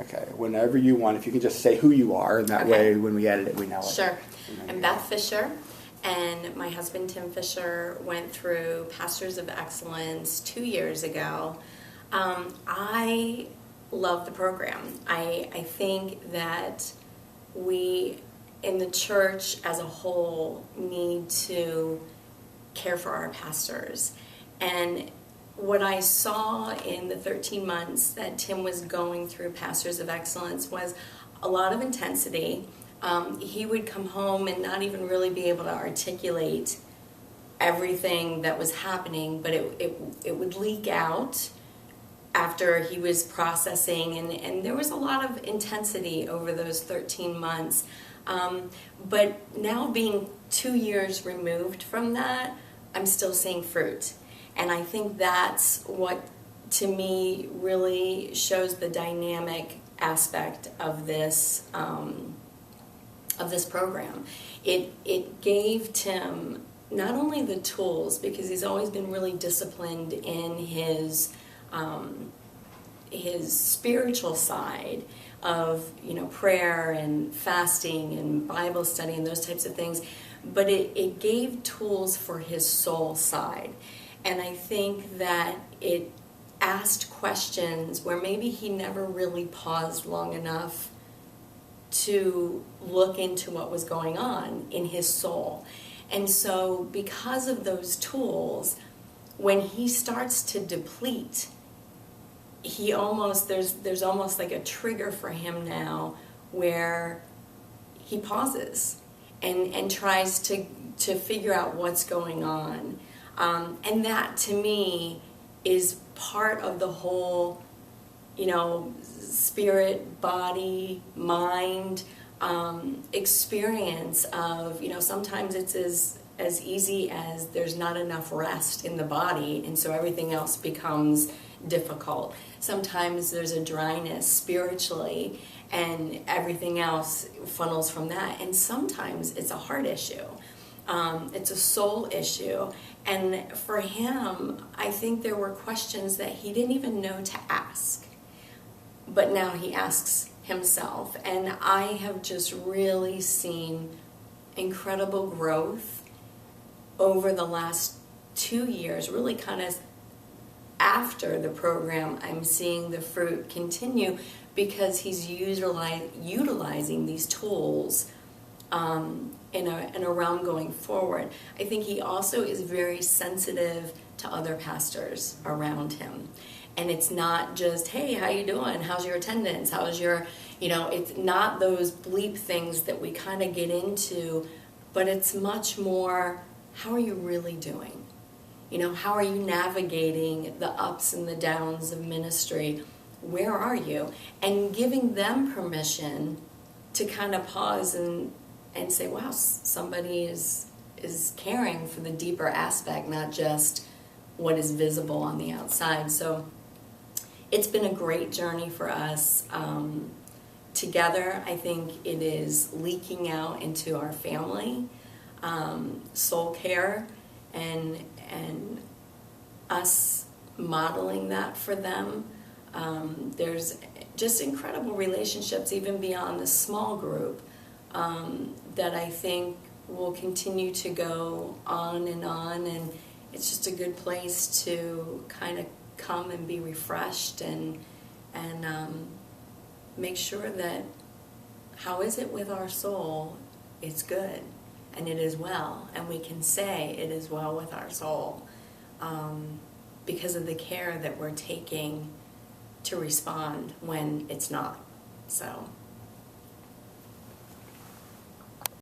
Okay, whenever you want, if you can just say who you are, and that way when we edit it, we know it. Sure. I'm Beth Fisher, and my husband Tim Fisher went through Pastors of Excellence 2 years ago. I love the program. I think that we in the church as a whole need to care for our pastors. And what I saw in the 13 months that Tim was going through Pastors of Excellence was a lot of intensity. He would come home and not even really be able to articulate everything that was happening, but it would leak out after he was processing, and there was a lot of intensity over those 13 months. But now being 2 years removed from that, I'm still seeing fruit. And I think that's what, to me, really shows the dynamic aspect of this program. It gave Tim not only the tools, because he's always been really disciplined in his spiritual side of prayer and fasting and Bible study and those types of things, but it gave tools for his soul side. And I think that it asked questions where maybe he never really paused long enough to look into what was going on in his soul. And so because of those tools, when he starts to deplete, there's almost like a trigger for him now where he pauses and tries to figure out what's going on. And that, to me, is part of the whole, spirit, body, mind experience of, sometimes it's as easy as there's not enough rest in the body, and so everything else becomes difficult. Sometimes there's a dryness spiritually, and everything else funnels from that. And sometimes it's a heart issue. It's a soul issue. And for him, I think there were questions that he didn't even know to ask. But now he asks himself. And I have just really seen incredible growth over the last 2 years, really kind of after the program. I'm seeing the fruit continue because he's utilizing these tools in a realm going forward. I think he also is very sensitive to other pastors around him. And it's not just, hey, how you doing? How's your attendance? How's your, it's not those bleep things that we kind of get into, but it's much more, how are you really doing? How are you navigating the ups and the downs of ministry? Where are you? And giving them permission to kind of pause and say, wow, somebody is caring for the deeper aspect, not just what is visible on the outside. So it's been a great journey for us. Together, I think it is leaking out into our family, soul care, and us modeling that for them. There's just incredible relationships even beyond the small group that I think will continue to go on, and it's just a good place to kind of come and be refreshed and make sure that how is it with our soul? It's good, and it is well, and we can say it is well with our soul because of the care that we're taking to respond when it's not. So